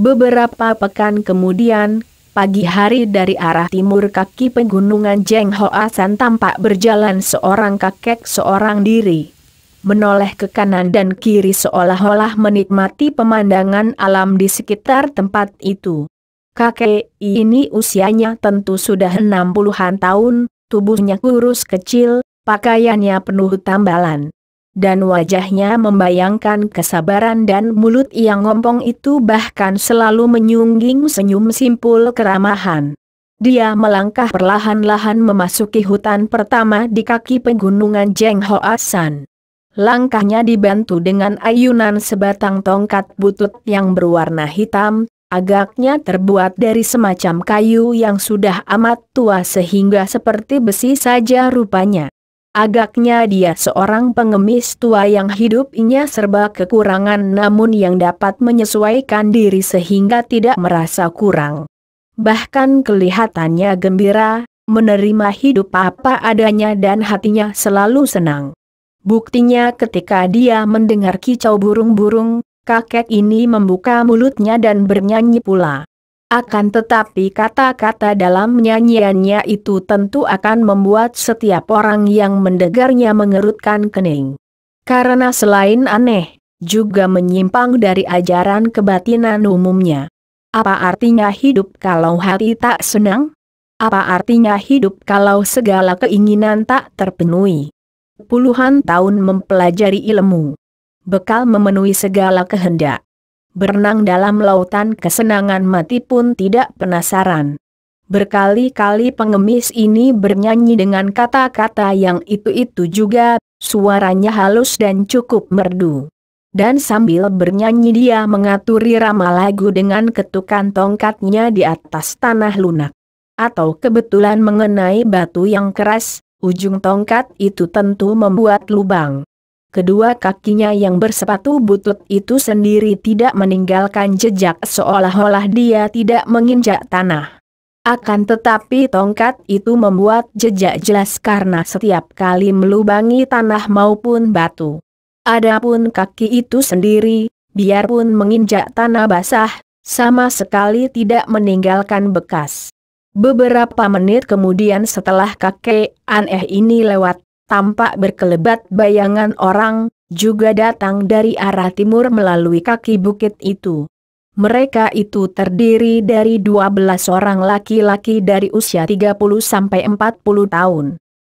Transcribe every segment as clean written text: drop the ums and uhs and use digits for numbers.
Beberapa pekan kemudian, pagi hari dari arah timur kaki pegunungan Jeng Hoasan tampak berjalan seorang kakek seorang diri. Menoleh ke kanan dan kiri seolah-olah menikmati pemandangan alam di sekitar tempat itu. Kakek ini usianya tentu sudah 60-an tahun, tubuhnya kurus kecil, pakaiannya penuh tambalan. Dan wajahnya membayangkan kesabaran dan mulut yang ngompong itu bahkan selalu menyungging senyum simpul keramahan. Dia melangkah perlahan-lahan memasuki hutan pertama di kaki pegunungan Jeng Hoasan. Langkahnya dibantu dengan ayunan sebatang tongkat butut yang berwarna hitam, agaknya terbuat dari semacam kayu yang sudah amat tua sehingga seperti besi saja rupanya. Agaknya dia seorang pengemis tua yang hidupnya serba kekurangan namun yang dapat menyesuaikan diri sehingga tidak merasa kurang. Bahkan kelihatannya gembira, menerima hidup apa adanya dan hatinya selalu senang. Buktinya ketika dia mendengar kicau burung-burung, kakek ini membuka mulutnya dan bernyanyi pula. Akan tetapi kata-kata dalam nyanyiannya itu tentu akan membuat setiap orang yang mendengarnya mengerutkan kening. Karena selain aneh, juga menyimpang dari ajaran kebatinan umumnya. Apa artinya hidup kalau hati tak senang? Apa artinya hidup kalau segala keinginan tak terpenuhi? Puluhan tahun mempelajari ilmu. Bekal memenuhi segala kehendak. Berenang dalam lautan kesenangan mati pun tidak penasaran. Berkali-kali pengemis ini bernyanyi dengan kata-kata yang itu-itu juga, suaranya halus dan cukup merdu. Dan sambil bernyanyi dia mengatur irama lagu dengan ketukan tongkatnya di atas tanah lunak. Atau kebetulan mengenai batu yang keras, ujung tongkat itu tentu membuat lubang. Kedua kakinya yang bersepatu butut itu sendiri tidak meninggalkan jejak seolah-olah dia tidak menginjak tanah. Akan tetapi tongkat itu membuat jejak jelas karena setiap kali melubangi tanah maupun batu. Adapun kaki itu sendiri, biarpun menginjak tanah basah, sama sekali tidak meninggalkan bekas. Beberapa menit kemudian setelah kakek aneh ini lewat, tampak berkelebat bayangan orang, juga datang dari arah timur melalui kaki bukit itu. Mereka itu terdiri dari 12 orang laki-laki dari usia 30 sampai 40 tahun.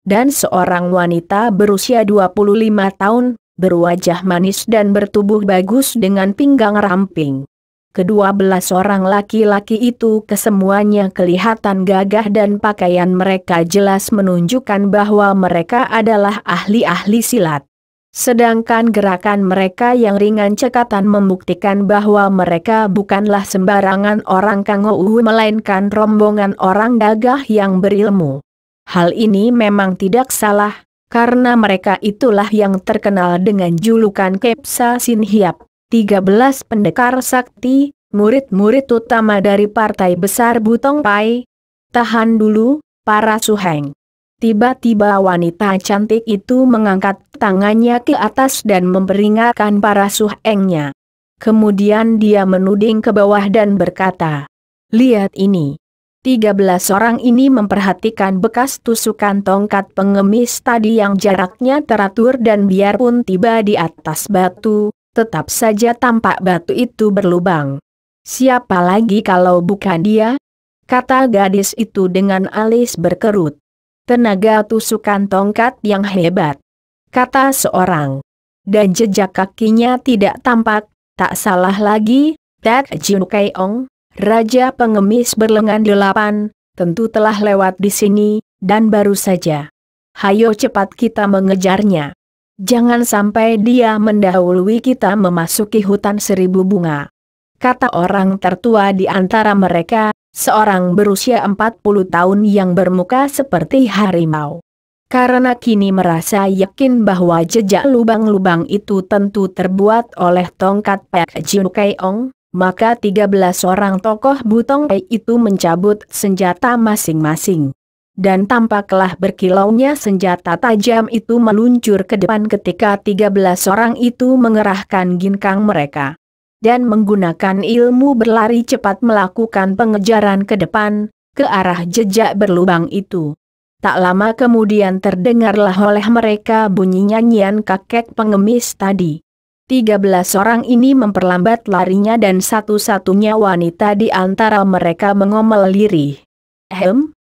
Dan seorang wanita berusia 25 tahun, berwajah manis dan bertubuh bagus dengan pinggang ramping. Ke-12 orang laki-laki itu kesemuanya kelihatan gagah dan pakaian mereka jelas menunjukkan bahwa mereka adalah ahli-ahli silat. Sedangkan gerakan mereka yang ringan cekatan membuktikan bahwa mereka bukanlah sembarangan orang kangou melainkan rombongan orang gagah yang berilmu. Hal ini memang tidak salah, karena mereka itulah yang terkenal dengan julukan Kepsa Sin Hiap. 13 pendekar sakti, murid-murid utama dari partai besar Butong Pai. Tahan dulu, para suheng. Tiba-tiba wanita cantik itu mengangkat tangannya ke atas dan memperingatkan para suhengnya. Kemudian dia menuding ke bawah dan berkata, "Lihat ini." 13 orang ini memperhatikan bekas tusukan tongkat pengemis tadi yang jaraknya teratur dan biarpun tiba di atas batu, tetap saja tampak batu itu berlubang. "Siapa lagi kalau bukan dia?" kata gadis itu dengan alis berkerut. "Tenaga tusukan tongkat yang hebat," kata seorang. "Dan jejak kakinya tidak tampak, tak salah lagi, Tek Jin Keong, raja pengemis berlengan 8, tentu telah lewat di sini, dan baru saja. Hayo cepat kita mengejarnya. Jangan sampai dia mendahului kita memasuki hutan 1000 bunga," kata orang tertua di antara mereka, seorang berusia 40 tahun yang bermuka seperti harimau. Karena kini merasa yakin bahwa jejak lubang-lubang itu tentu terbuat oleh tongkat Pak Jin Keong, maka 13 orang tokoh Butong Pai itu mencabut senjata masing-masing. Dan tampaklah berkilaunya senjata tajam itu meluncur ke depan ketika 13 orang itu mengerahkan ginkang mereka. dan menggunakan ilmu berlari cepat melakukan pengejaran ke depan, ke arah jejak berlubang itu. Tak lama kemudian terdengarlah oleh mereka bunyi nyanyian kakek pengemis tadi. 13 orang ini memperlambat larinya dan satu-satunya wanita di antara mereka mengomel lirih.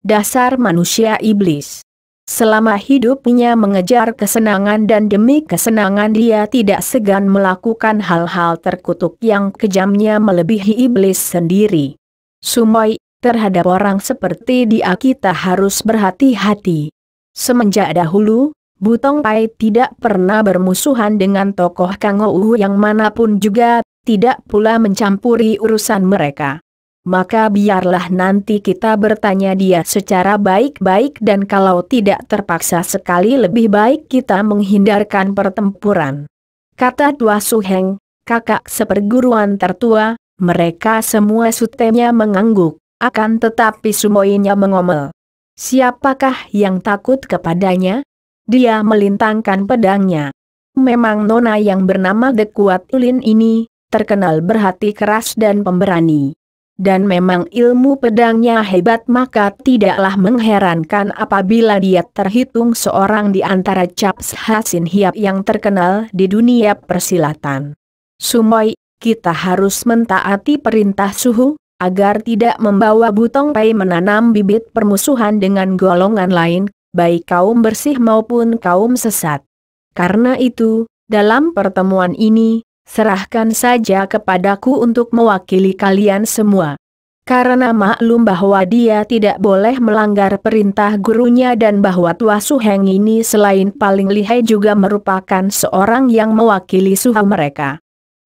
Dasar manusia iblis. Selama hidupnya mengejar kesenangan dan demi kesenangan dia tidak segan melakukan hal-hal terkutuk yang kejamnya melebihi iblis sendiri. Sumoy, terhadap orang seperti dia kita harus berhati-hati. Semenjak dahulu, Butong Pai tidak pernah bermusuhan dengan tokoh Kangou yang manapun juga, tidak pula mencampuri urusan mereka. Maka biarlah nanti kita bertanya dia secara baik-baik dan kalau tidak terpaksa sekali lebih baik kita menghindarkan pertempuran. Kata Tua Suheng, kakak seperguruan tertua, mereka semua sutemnya mengangguk. Akan tetapi Sumoynya mengomel. Siapakah yang takut kepadanya? Dia melintangkan pedangnya. Memang nona yang bernama Dekuat Ulin ini, terkenal berhati keras dan pemberani. Dan memang ilmu pedangnya hebat maka tidaklah mengherankan apabila dia terhitung seorang di antara Caps Hasin Hiap yang terkenal di dunia persilatan. Sumoy, kita harus mentaati perintah suhu, agar tidak membawa Butong Pai menanam bibit permusuhan dengan golongan lain, baik kaum bersih maupun kaum sesat. Karena itu, dalam pertemuan ini, serahkan saja kepadaku untuk mewakili kalian semua. Karena maklum bahwa dia tidak boleh melanggar perintah gurunya dan bahwa Tua Suheng ini selain paling lihai juga merupakan seorang yang mewakili suhu mereka.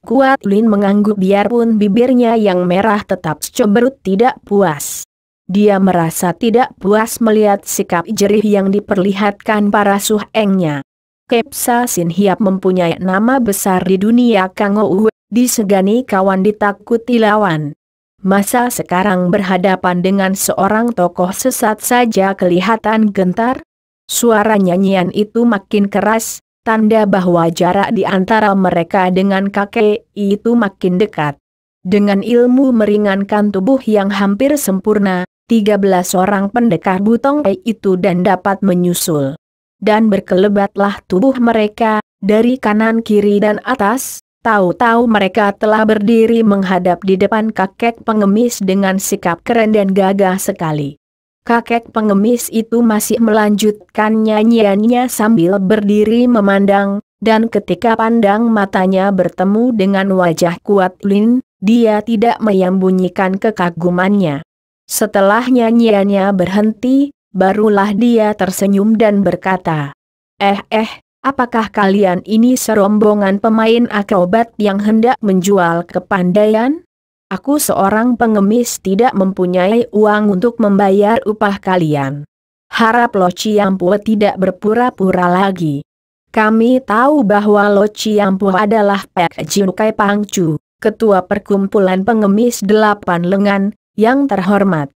Kuat Lin mengangguk biarpun bibirnya yang merah tetap cemberut tidak puas. Dia merasa tidak puas melihat sikap jerih yang diperlihatkan para suhengnya. Kepsa Sin Hiap mempunyai nama besar di dunia Kangou, disegani kawan ditakuti lawan. Masa sekarang berhadapan dengan seorang tokoh sesat saja kelihatan gentar? Suara nyanyian itu makin keras, tanda bahwa jarak di antara mereka dengan kakek itu makin dekat. Dengan ilmu meringankan tubuh yang hampir sempurna, 13 orang pendekar Butong Pai itu dan dapat menyusul. Dan berkelebatlah tubuh mereka, dari kanan kiri dan atas, tahu-tahu mereka telah berdiri menghadap di depan kakek pengemis dengan sikap keren dan gagah sekali. Kakek pengemis itu masih melanjutkan nyanyiannya sambil berdiri memandang, dan ketika pandang matanya bertemu dengan wajah Kuat Lin, dia tidak menyembunyikan kekagumannya. Setelah nyanyiannya berhenti, barulah dia tersenyum dan berkata, apakah kalian ini serombongan pemain akrobat yang hendak menjual kepandaian? Aku seorang pengemis tidak mempunyai uang untuk membayar upah kalian. Harap Lo Ciampu tidak berpura-pura lagi. Kami tahu bahwa Lo Ciampu adalah Pak Jinukai Pangcu, ketua perkumpulan pengemis 8 lengan, yang terhormat.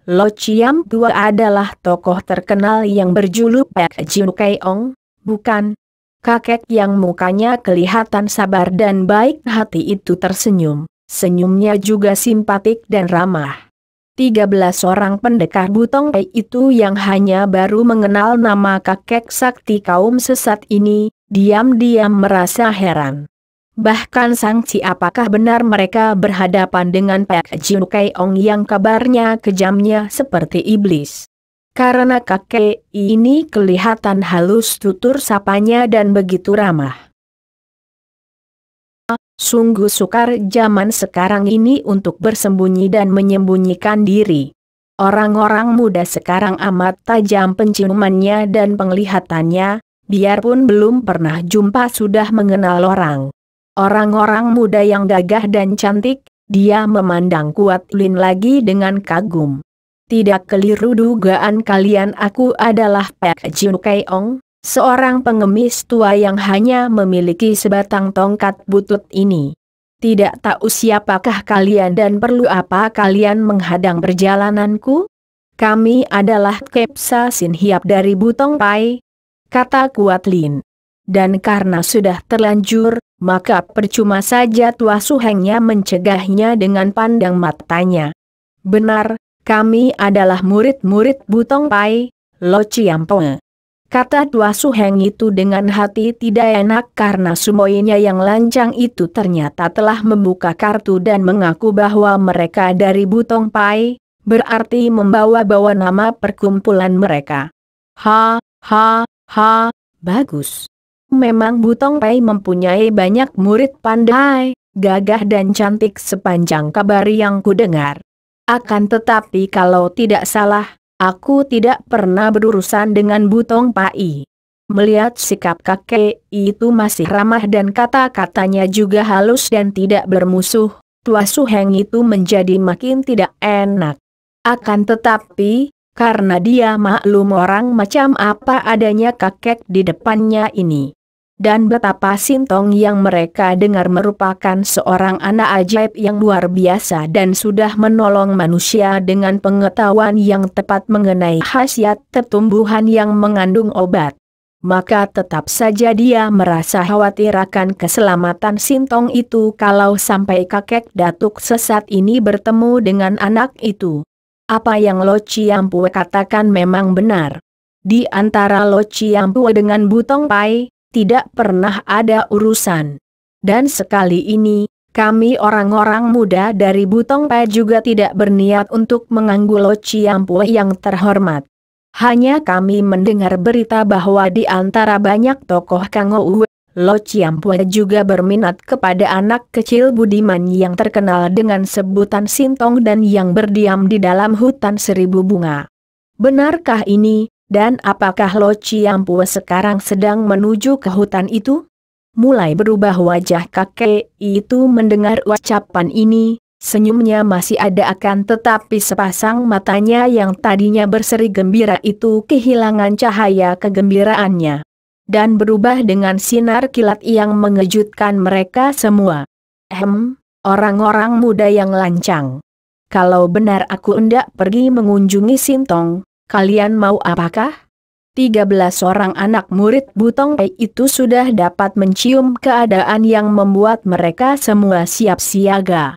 Lo Ciampu adalah tokoh terkenal yang berjuluk Pak Jinukai Ong, bukan? Kakek yang mukanya kelihatan sabar dan baik hati itu tersenyum. Senyumnya juga simpatik dan ramah. 13 orang pendekar Butong Pai itu yang hanya baru mengenal nama kakek sakti kaum sesat ini, diam-diam merasa heran. Bahkan sangsi apakah benar mereka berhadapan dengan Pak Jinukai Ong yang kabarnya kejamnya seperti iblis. Karena kakek ini kelihatan halus tutur sapanya dan begitu ramah. Sungguh sukar zaman sekarang ini untuk bersembunyi dan menyembunyikan diri. Orang-orang muda sekarang amat tajam penciumannya dan penglihatannya, biarpun belum pernah jumpa sudah mengenal orang. Orang-orang muda yang gagah dan cantik, dia memandang Kuat Lin lagi dengan kagum. Tidak keliru dugaan kalian, aku adalah Pak Jinukai Ong, seorang pengemis tua yang hanya memiliki sebatang tongkat butut ini. Tidak tahu siapakah kalian dan perlu apa kalian menghadang perjalananku? Kami adalah Kepsa Sin Hiap dari Butong Pai, kata Kuat Lin. dan karena sudah terlanjur, maka percuma saja Tua Suhengnya mencegahnya dengan pandang matanya. Benar, kami adalah murid-murid Butong Pai, Lo Ciampoe. Kata Tua Suheng itu dengan hati tidak enak karena sumoinya yang lancang itu ternyata telah membuka kartu dan mengaku bahwa mereka dari Butong Pai, berarti membawa-bawa nama perkumpulan mereka. Ha, bagus. Memang Butong Pai mempunyai banyak murid pandai, gagah dan cantik sepanjang kabar yang kudengar. Akan tetapi kalau tidak salah, aku tidak pernah berurusan dengan Butong Pai. Melihat sikap kakek itu masih ramah dan kata-katanya juga halus dan tidak bermusuh, Tua Suheng itu menjadi makin tidak enak. Akan tetapi, karena dia maklum orang macam apa adanya kakek di depannya ini. Dan betapa Sintong yang mereka dengar merupakan seorang anak ajaib yang luar biasa dan sudah menolong manusia dengan pengetahuan yang tepat mengenai khasiat tumbuhan yang mengandung obat. Maka tetap saja dia merasa khawatir akan keselamatan Sintong itu kalau sampai kakek datuk sesat ini bertemu dengan anak itu. Apa yang Lo Ciampoe katakan memang benar. Di antara Lo Ciampoe dengan Butong Pai, tidak pernah ada urusan. Dan sekali ini, kami orang-orang muda dari Butong Pai juga tidak berniat untuk mengganggu Lo Ciampoe yang terhormat. Hanya kami mendengar berita bahwa di antara banyak tokoh Kangou, Lo Ciampoe juga berminat kepada anak kecil budiman yang terkenal dengan sebutan Sintong dan yang berdiam di dalam hutan seribu bunga. Benarkah ini? Dan apakah Lo Ciampoe sekarang sedang menuju ke hutan itu? Mulai berubah wajah kakek itu mendengar ucapan ini, senyumnya masih ada akan tetapi sepasang matanya yang tadinya berseri gembira itu kehilangan cahaya kegembiraannya. Dan berubah dengan sinar kilat yang mengejutkan mereka semua. Orang-orang muda yang lancang. Kalau benar aku hendak pergi mengunjungi Sintong, kalian mau apakah? 13 orang anak murid Butong Pai itu sudah dapat mencium keadaan yang membuat mereka semua siap siaga.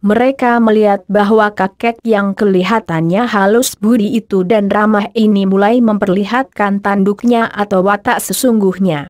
Mereka melihat bahwa kakek yang kelihatannya halus budi itu dan ramah ini mulai memperlihatkan tanduknya atau watak sesungguhnya.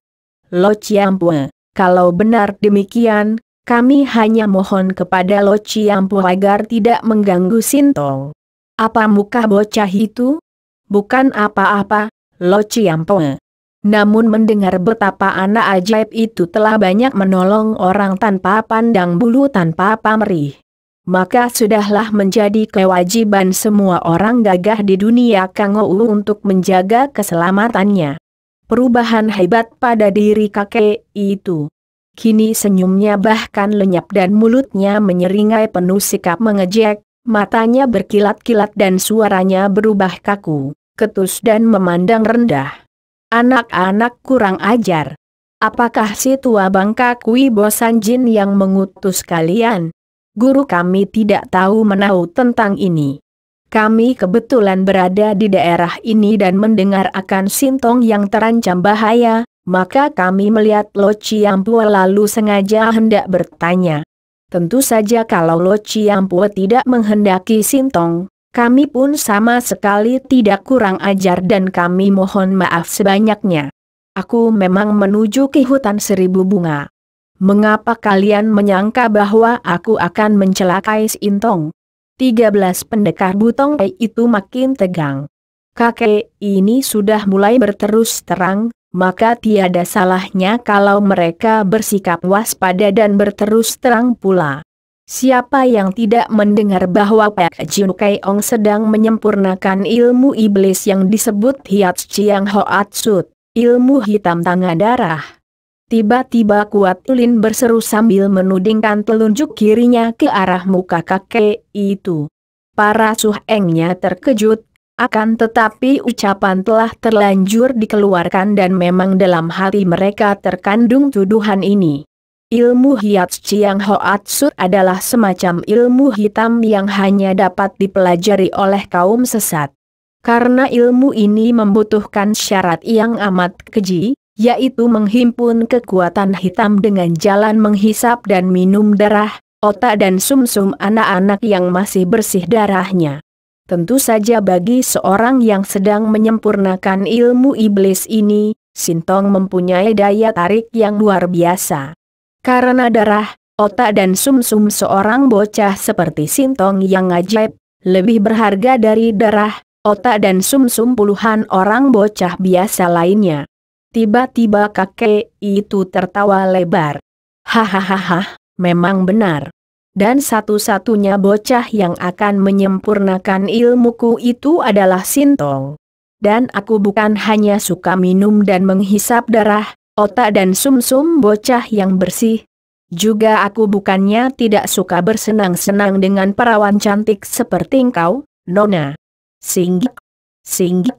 Lo Ciampoe, kalau benar demikian, kami hanya mohon kepada Lo Ciampoe agar tidak mengganggu Sintong. Apa muka bocah itu? Bukan apa-apa, Lo Ciampoe. Namun mendengar betapa anak ajaib itu telah banyak menolong orang tanpa pandang bulu tanpa pamrih, maka sudahlah menjadi kewajiban semua orang gagah di dunia Kangou untuk menjaga keselamatannya. Perubahan hebat pada diri kakek itu. Kini senyumnya bahkan lenyap dan mulutnya menyeringai penuh sikap mengejek, matanya berkilat-kilat dan suaranya berubah kaku, ketus dan memandang rendah. Anak-anak kurang ajar. Apakah si tua bangka Kui Bosan Jin yang mengutus kalian? Guru kami tidak tahu menahu tentang ini. Kami kebetulan berada di daerah ini dan mendengar akan Sintong yang terancam bahaya, maka kami melihat Lo Ciampoe lalu sengaja hendak bertanya. Tentu saja kalau Lo Ciampoe tidak menghendaki Sintong, kami pun sama sekali tidak kurang ajar dan kami mohon maaf sebanyaknya. Aku memang menuju ke hutan seribu bunga. Mengapa kalian menyangka bahwa aku akan mencelakai Sintong? 13 pendekar Butong Pai itu makin tegang. Kakek ini sudah mulai berterus terang, maka tiada salahnya kalau mereka bersikap waspada dan berterus terang pula. Siapa yang tidak mendengar bahwa Pak Jin Kai-ong sedang menyempurnakan ilmu iblis yang disebut Hiat Chiang Hoat Sut, ilmu hitam tanga darah. Tiba-tiba Kuat Lin berseru sambil menudingkan telunjuk kirinya ke arah muka kakek itu. Para suhengnya terkejut, akan tetapi ucapan telah terlanjur dikeluarkan dan memang dalam hati mereka terkandung tuduhan ini. Ilmu Hiat Chiang Hoat Sut adalah semacam ilmu hitam yang hanya dapat dipelajari oleh kaum sesat. Karena ilmu ini membutuhkan syarat yang amat keji, yaitu menghimpun kekuatan hitam dengan jalan menghisap dan minum darah, otak dan sumsum anak-anak yang masih bersih darahnya. Tentu saja bagi seorang yang sedang menyempurnakan ilmu iblis ini, Sintong mempunyai daya tarik yang luar biasa. Karena darah, otak dan sumsum seorang bocah seperti Sintong yang ajaib, lebih berharga dari darah, otak dan sumsum puluhan orang bocah biasa lainnya. Tiba-tiba kakek itu tertawa lebar. Hahaha, memang benar. Dan satu-satunya bocah yang akan menyempurnakan ilmuku itu adalah Sintong. Dan aku bukan hanya suka minum dan menghisap darah, otak dan sumsum bocah yang bersih. Juga aku bukannya tidak suka bersenang-senang dengan perawan cantik seperti engkau, Nona. Singgik, singgik.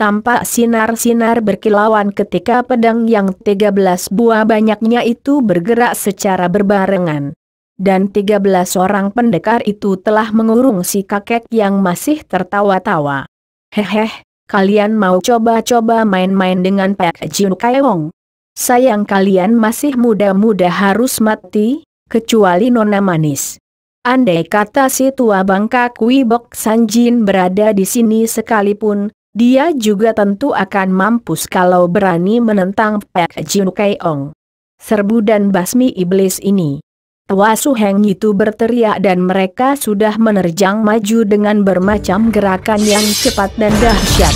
Tampak sinar-sinar berkilauan ketika pedang yang 13 buah banyaknya itu bergerak secara berbarengan. Dan 13 orang pendekar itu telah mengurung si kakek yang masih tertawa-tawa. Hehe, kalian mau coba-coba main-main dengan Pak Jin Kaewong? Sayang kalian masih muda-muda harus mati, kecuali Nona manis. Andai kata si tua bangka Kui Bok Sanjin berada di sini sekalipun, dia juga tentu akan mampus kalau berani menentang Pak Jin Kaewong. Serbu dan basmi iblis ini. Tua Su Heng itu berteriak dan mereka sudah menerjang maju dengan bermacam gerakan yang cepat dan dahsyat.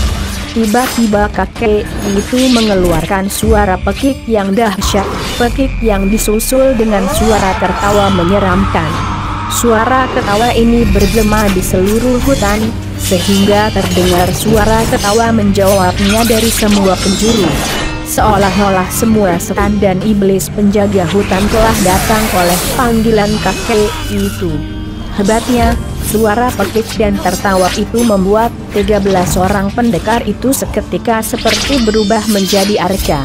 Tiba-tiba kakek itu mengeluarkan suara pekik yang dahsyat, pekik yang disusul dengan suara tertawa menyeramkan. Suara ketawa ini bergema di seluruh hutan, sehingga terdengar suara ketawa menjawabnya dari semua penjuru. Seolah-olah semua setan dan iblis penjaga hutan telah datang oleh panggilan kakek itu. Hebatnya, suara pekik dan tertawa itu membuat 13 orang pendekar itu seketika seperti berubah menjadi arca.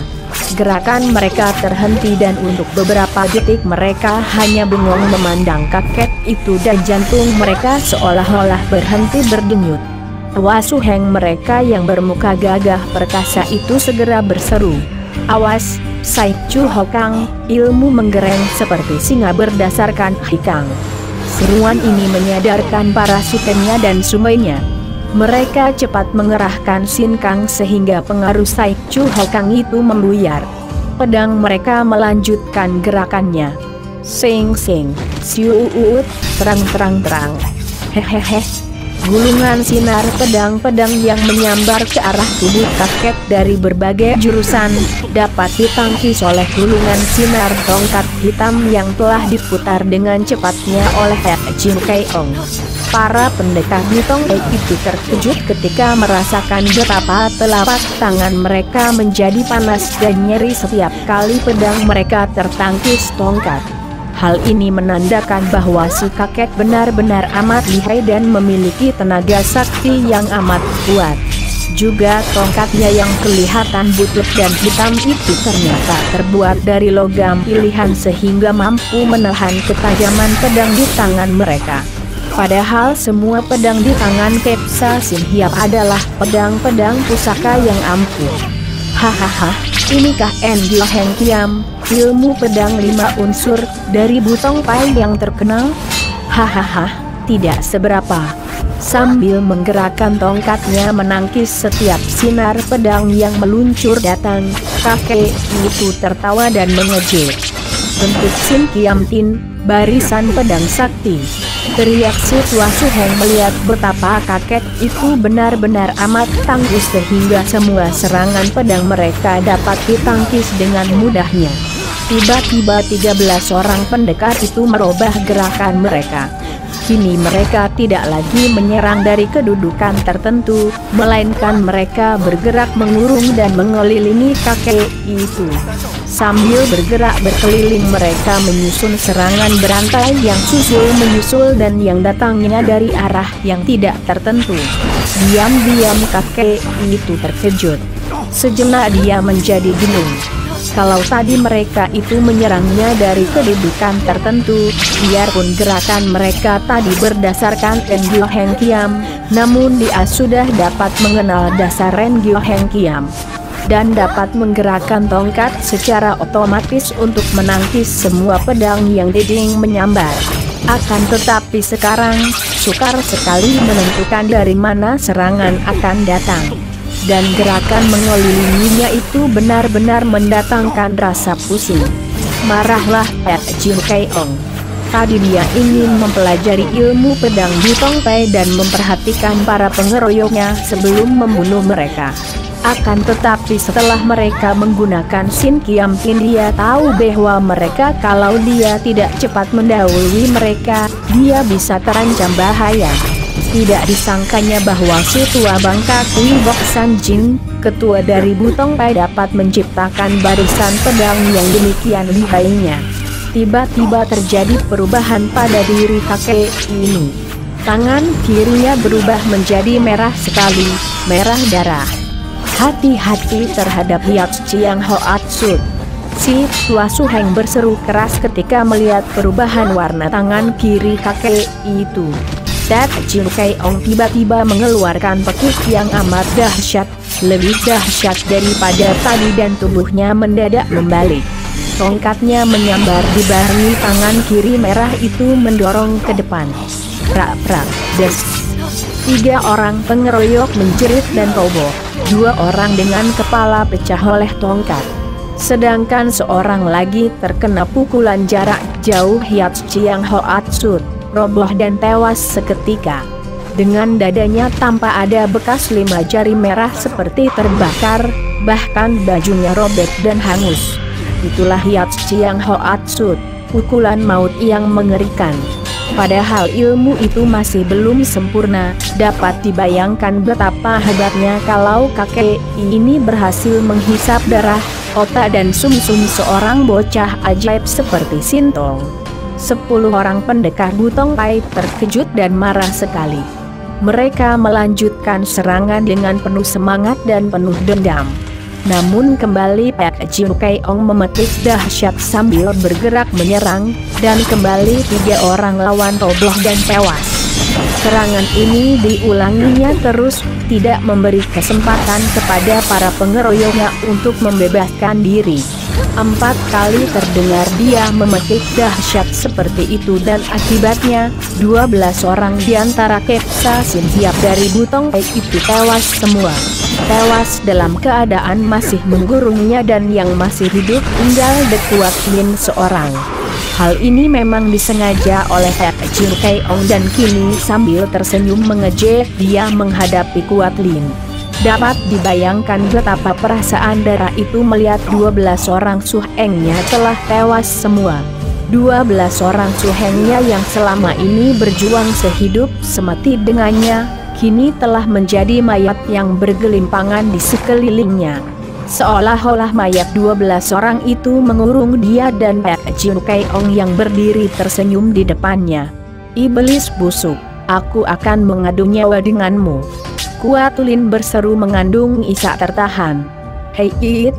Gerakan mereka terhenti dan untuk beberapa detik mereka hanya bengong memandang kakek itu dan jantung mereka seolah-olah berhenti berdenyut. Tua Su Heng mereka yang bermuka gagah perkasa itu segera berseru. Awas, Sai Chu Hokang, ilmu menggereng seperti singa berdasarkan hikang. Seruan ini menyadarkan para sutennya dan sumainya. Mereka cepat mengerahkan sinkang sehingga pengaruh Sai Chu Hokang itu membuyar. Pedang mereka melanjutkan gerakannya. Sing sing, siu uut, terang. Hehehe. Gulungan sinar pedang-pedang yang menyambar ke arah tubuh kakek dari berbagai jurusan dapat ditangkis oleh gulungan sinar tongkat hitam yang telah diputar dengan cepatnya oleh Pak Jin Kaewong. Para pendekar Nitong itu terkejut ketika merasakan betapa telapak tangan mereka menjadi panas dan nyeri setiap kali pedang mereka tertangkis tongkat. Hal ini menandakan bahwa si kakek benar-benar amat lihai dan memiliki tenaga sakti yang amat kuat. Juga tongkatnya yang kelihatan butut dan hitam itu ternyata terbuat dari logam pilihan sehingga mampu menahan ketajaman pedang di tangan mereka. Padahal semua pedang di tangan Kepsa Sin Hiap adalah pedang-pedang pusaka yang ampuh. Hahaha, inikah Engyo Heng Kiam, ilmu pedang 5 unsur dari Butong Pai yang terkenal? Hahaha, tidak seberapa. Sambil menggerakkan tongkatnya menangkis setiap sinar pedang yang meluncur datang, kakek itu tertawa dan mengejek. Bentuk Sin Kiam Tin, barisan pedang sakti. Teriak si Tua Su Heng melihat betapa kakek itu benar-benar amat tangguh sehingga semua serangan pedang mereka dapat ditangkis dengan mudahnya. Tiba-tiba 13 orang pendekar itu merubah gerakan mereka. Kini mereka tidak lagi menyerang dari kedudukan tertentu, melainkan mereka bergerak mengurung dan mengelilingi kakek itu. Sambil bergerak berkeliling mereka menyusun serangan berantai yang menyusul dan yang datangnya dari arah yang tidak tertentu. Diam-diam kakek itu terkejut. Sejenak dia menjadi bingung. Kalau tadi mereka itu menyerangnya dari kedudukan tertentu, biarpun gerakan mereka tadi berdasarkan Engyo Heng Kiam, namun dia sudah dapat mengenal dasar Engyo Heng Kiam. dan dapat menggerakkan tongkat secara otomatis untuk menangkis semua pedang yang dinding menyambar. Akan tetapi sekarang, sukar sekali menentukan dari mana serangan akan datang. Dan gerakan mengelilinginya itu benar-benar mendatangkan rasa pusing. Marahlah Pak Jin Keong. Tadi dia ingin mempelajari ilmu pedang Butong Pai dan memperhatikan para pengeroyoknya sebelum membunuh mereka. Akan tetapi setelah mereka menggunakan Sin Kiam Pin, dia tahu bahwa mereka kalau dia tidak cepat mendahului mereka, dia bisa terancam bahaya. Tidak disangkanya bahwa si tua bangka Kui Bok San Jin, ketua dari Butong Pai, dapat menciptakan barisan pedang yang demikian lihainya. Tiba-tiba terjadi perubahan pada diri kakek ini. Tangan kirinya berubah menjadi merah sekali, merah darah. Hati-hati terhadap Hiat Chiang Hoat Sut. Si tua Su Heng berseru keras ketika melihat perubahan warna tangan kiri kakek itu. Tat Jin Keong tiba-tiba mengeluarkan pekik yang amat dahsyat, lebih dahsyat daripada tadi, dan tubuhnya mendadak membalik. Tongkatnya menyambar di bahu tangan kiri merah itu mendorong ke depan. Prak-prak, des. 3 orang pengeroyok menjerit dan roboh. 2 orang dengan kepala pecah oleh tongkat. Sedangkan seorang lagi terkena pukulan jarak jauh Hiat Chiang Hoat Sut, roboh dan tewas seketika. Dengan dadanya tampak ada bekas 5 jari merah seperti terbakar, bahkan bajunya robek dan hangus. Itulah Hiat Chiang Hoat Sut, pukulan maut yang mengerikan. Padahal ilmu itu masih belum sempurna, dapat dibayangkan betapa hebatnya kalau kakek ini berhasil menghisap darah, otak dan sumsum seorang bocah ajaib seperti Sintong. 10 orang pendekar Butong Pai terkejut dan marah sekali. Mereka melanjutkan serangan dengan penuh semangat dan penuh dendam. Namun kembali Pak Jin Keong memetik dahsyat sambil bergerak menyerang, dan kembali 3 orang lawan roboh dan tewas. Serangan ini diulanginya terus, tidak memberi kesempatan kepada para pengeroyoknya untuk membebaskan diri. 4 kali terdengar dia memetik dahsyat seperti itu, dan akibatnya 12 orang diantara Kepsa Sin Hiap dari Butong Pai itu tewas semua. Tewas dalam keadaan masih menggurungnya, dan yang masih hidup tinggal De Kuat Lin seorang. Hal ini memang disengaja oleh Pak Jin Keong, dan kini sambil tersenyum mengejek dia menghadapi Kuat Lin. Dapat dibayangkan betapa perasaan darah itu melihat 12 orang suhengnya telah tewas semua. 12 orang suhengnya yang selama ini berjuang sehidup semati dengannya, kini telah menjadi mayat yang bergelimpangan di sekelilingnya. Seolah-olah mayat 12 orang itu mengurung dia dan Pak Jin Keong yang berdiri tersenyum di depannya. Iblis busuk, aku akan mengadu nyawa denganmu. Kuat Lin berseru mengandung isak tertahan. Hei It!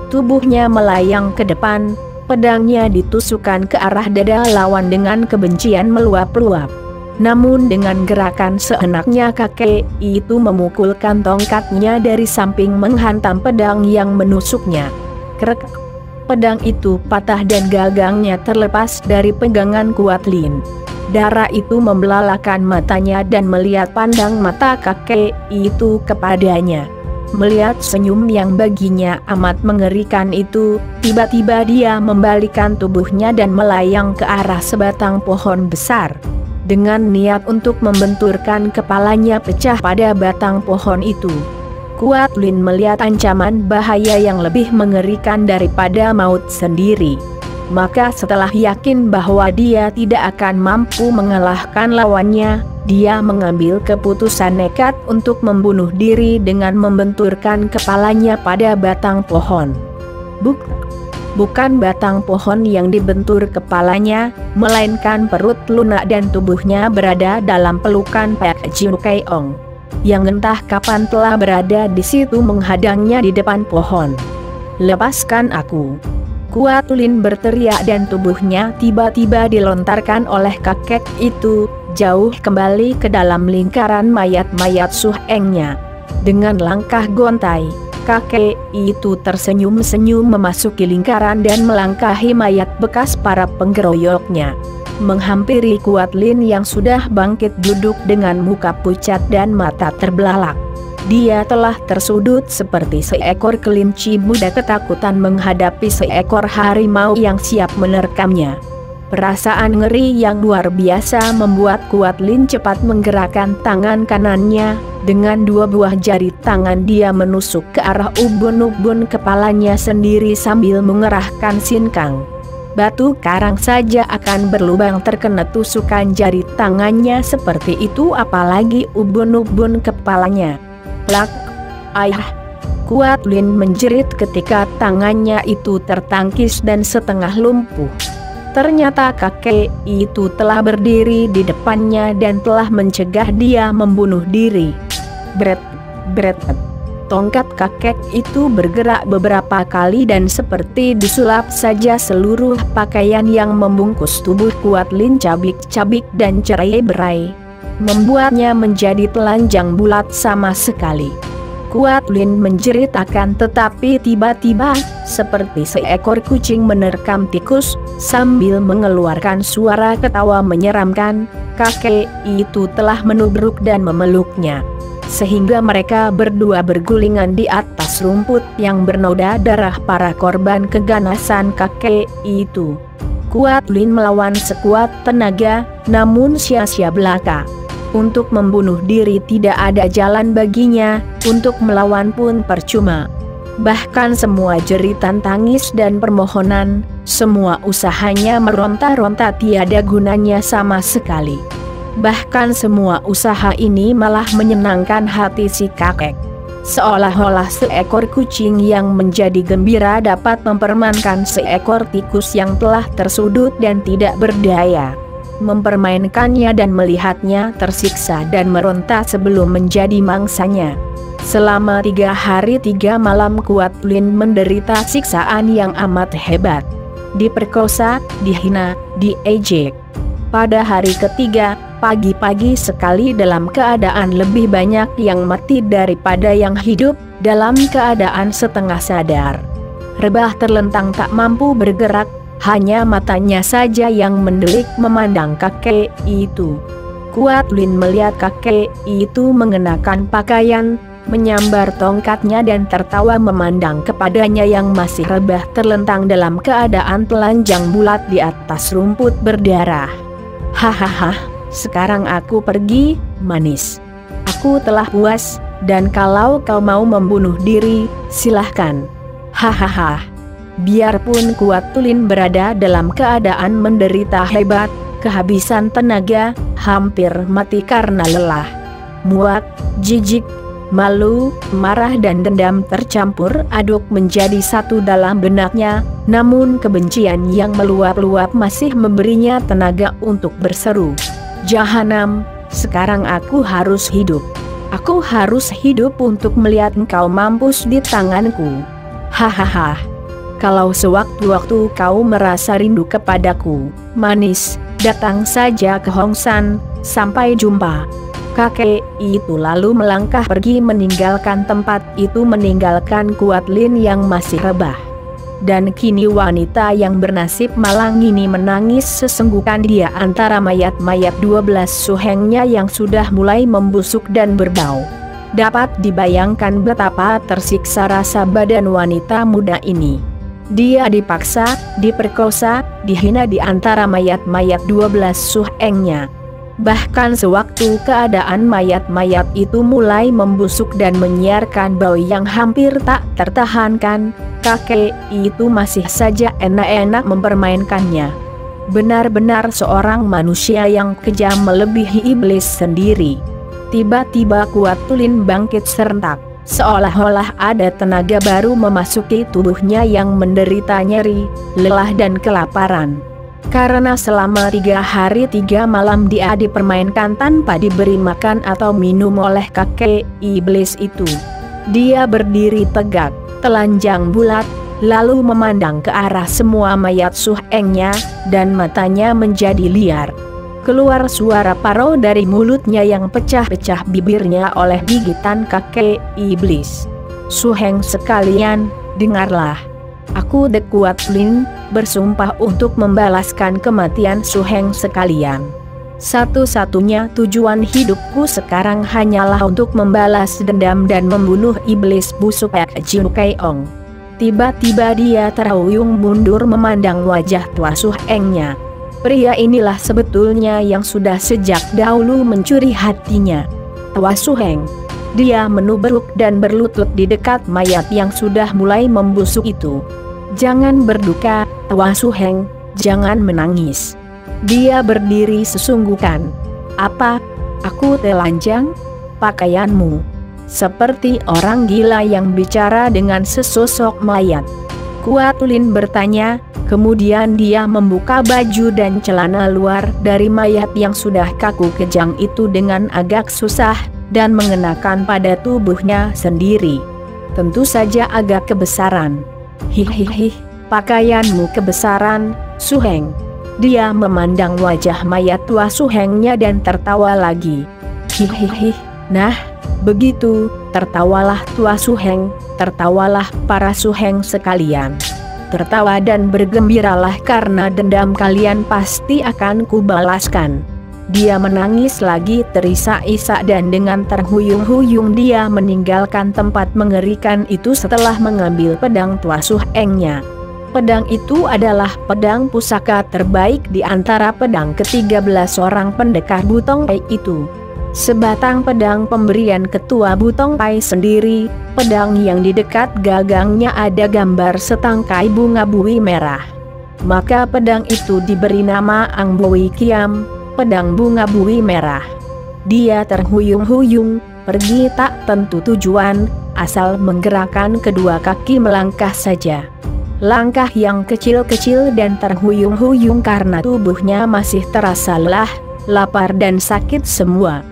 Tubuhnya melayang ke depan, pedangnya ditusukkan ke arah dada lawan dengan kebencian meluap-luap. Namun dengan gerakan seenaknya kakek itu memukulkan tongkatnya dari samping menghantam pedang yang menusuknya. Krek! Pedang itu patah dan gagangnya terlepas dari pegangan Kuat Lin. Darah itu membelalakan matanya dan melihat pandang mata kakek itu kepadanya. Melihat senyum yang baginya amat mengerikan itu, tiba-tiba dia membalikkan tubuhnya dan melayang ke arah sebatang pohon besar. Dengan niat untuk membenturkan kepalanya pecah pada batang pohon itu. Kuat Lin melihat ancaman bahaya yang lebih mengerikan daripada maut sendiri. Maka setelah yakin bahwa dia tidak akan mampu mengalahkan lawannya, dia mengambil keputusan nekat untuk membunuh diri dengan membenturkan kepalanya pada batang pohon. Bukan batang pohon yang dibentur kepalanya, melainkan perut lunak dan tubuhnya berada dalam pelukan Pak Jin Keong, yang entah kapan telah berada di situ menghadangnya di depan pohon. Lepaskan aku! Kuat Lin berteriak, dan tubuhnya tiba-tiba dilontarkan oleh kakek itu, jauh kembali ke dalam lingkaran mayat-mayat suhengnya. Dengan langkah gontai, Kakek itu tersenyum-senyum memasuki lingkaran dan melangkahi mayat bekas para penggeroyoknya. Menghampiri Kuat Lin yang sudah bangkit duduk dengan muka pucat dan mata terbelalak. Dia telah tersudut seperti seekor kelinci muda ketakutan menghadapi seekor harimau yang siap menerkamnya. Perasaan ngeri yang luar biasa membuat Kuat Lin cepat menggerakkan tangan kanannya. Dengan dua buah jari tangan dia menusuk ke arah ubun-ubun kepalanya sendiri sambil mengerahkan sinkang. Batu karang saja akan berlubang terkena tusukan jari tangannya seperti itu, apalagi ubun-ubun kepalanya. Plak! Ayah! Kuat Lin menjerit ketika tangannya itu tertangkis dan setengah lumpuh. Ternyata kakek itu telah berdiri di depannya dan telah mencegah dia membunuh diri. Bret, bret. Tongkat kakek itu bergerak beberapa kali dan seperti disulap saja seluruh pakaian yang membungkus tubuh Kuat Lin cabik-cabik dan cerai-berai, membuatnya menjadi telanjang bulat sama sekali. Kuat Lin menjerit akan tetapi tiba-tiba, seperti seekor kucing menerkam tikus, sambil mengeluarkan suara ketawa menyeramkan, kakek itu telah menubruk dan memeluknya. Sehingga mereka berdua bergulingan di atas rumput yang bernoda darah para korban keganasan kakek itu. Kuat Lin melawan sekuat tenaga, namun sia-sia belaka. Untuk membunuh diri tidak ada jalan baginya, untuk melawan pun percuma. Bahkan semua jeritan tangis dan permohonan, semua usahanya meronta-ronta tiada gunanya sama sekali. Bahkan semua usaha ini malah menyenangkan hati si kakek. Seolah-olah seekor kucing yang menjadi gembira dapat mempermainkan seekor tikus yang telah tersudut dan tidak berdaya. Mempermainkannya dan melihatnya tersiksa dan meronta sebelum menjadi mangsanya. Selama 3 hari 3 malam Kuat Lin menderita siksaan yang amat hebat. Diperkosa, dihina, diejek. Pada hari ketiga, pagi-pagi sekali dalam keadaan lebih banyak yang mati daripada yang hidup, dalam keadaan setengah sadar. Rebah terlentang tak mampu bergerak, hanya matanya saja yang mendelik memandang kakek itu. Kuat Lin melihat kakek itu mengenakan pakaian, menyambar tongkatnya dan tertawa memandang kepadanya yang masih rebah terlentang dalam keadaan telanjang bulat di atas rumput berdarah. Hahaha, sekarang aku pergi, manis. Aku telah puas, dan kalau kau mau membunuh diri, silahkan. Hahaha. Biarpun Kuat Lin berada dalam keadaan menderita hebat, kehabisan tenaga, hampir mati karena lelah, muak, jijik, malu, marah dan dendam tercampur aduk menjadi satu dalam benaknya, namun kebencian yang meluap-luap masih memberinya tenaga untuk berseru, "Jahanam, sekarang aku harus hidup. Aku harus hidup untuk melihat engkau mampus di tanganku. Hahaha. Kalau sewaktu-waktu kau merasa rindu kepadaku, manis, datang saja ke Hongsan, sampai jumpa." Kakek itu lalu melangkah pergi meninggalkan tempat itu, meninggalkan Kuat Lin yang masih rebah. Dan kini wanita yang bernasib malang ini menangis sesenggukan di antara mayat-mayat 12 suhengnya yang sudah mulai membusuk dan berbau. Dapat dibayangkan betapa tersiksa rasa badan wanita muda ini. Dia dipaksa, diperkosa, dihina di antara mayat-mayat 12 suhengnya. Bahkan sewaktu keadaan mayat-mayat itu mulai membusuk dan menyiarkan bau yang hampir tak tertahankan, kakek itu masih saja enak-enak mempermainkannya. Benar-benar seorang manusia yang kejam melebihi iblis sendiri. Tiba-tiba Kuat Lin bangkit serentak. Seolah-olah ada tenaga baru memasuki tubuhnya yang menderita nyeri, lelah dan kelaparan. Karena selama 3 hari 3 malam dia dipermainkan tanpa diberi makan atau minum oleh kakek iblis itu. Dia berdiri tegak, telanjang bulat, lalu memandang ke arah semua mayat suhengnya, dan matanya menjadi liar. Keluar suara parau dari mulutnya yang pecah-pecah bibirnya oleh gigitan kakek iblis. Su Heng sekalian, dengarlah. Aku The Kuat Lin, bersumpah untuk membalaskan kematian Su Heng sekalian. Satu-satunya tujuan hidupku sekarang hanyalah untuk membalas dendam dan membunuh iblis busuk Pak Jin Keong. Tiba-tiba dia terhuyung mundur memandang wajah tua Su Hengnya. Pria inilah sebetulnya yang sudah sejak dahulu mencuri hatinya. Tua Su Heng. Dia menubruk dan berlutut di dekat mayat yang sudah mulai membusuk itu. Jangan berduka, Tua Su Heng, jangan menangis. Dia berdiri sesungguhkan. Apa? Aku telanjang? Pakaianmu seperti orang gila yang bicara dengan sesosok mayat. Kuat Lin bertanya, kemudian dia membuka baju dan celana luar dari mayat yang sudah kaku kejang itu dengan agak susah, dan mengenakan pada tubuhnya sendiri. Tentu saja agak kebesaran. Hihihi, pakaianmu kebesaran, Su Heng. Dia memandang wajah mayat tua Su Hengnya dan tertawa lagi. Hihihi, nah, begitu, tertawalah tua Su Heng, tertawalah para Su Heng sekalian. Tertawa dan bergembiralah karena dendam kalian pasti akan kubalaskan. Dia menangis lagi terisak-isak dan dengan terhuyung-huyung dia meninggalkan tempat mengerikan itu setelah mengambil pedang tua Su Hengnya. Pedang itu adalah pedang pusaka terbaik di antara pedang ke-13 orang pendekar Butong Pai itu. Sebatang pedang pemberian ketua Butong Pai sendiri, pedang yang di dekat gagangnya ada gambar setangkai bunga bui merah. Maka pedang itu diberi nama Ang Bui Kiam, pedang bunga bui merah. Dia terhuyung-huyung, pergi tak tentu tujuan, asal menggerakkan kedua kaki melangkah saja. Langkah yang kecil-kecil dan terhuyung-huyung karena tubuhnya masih terasa lelah, lapar dan sakit semua.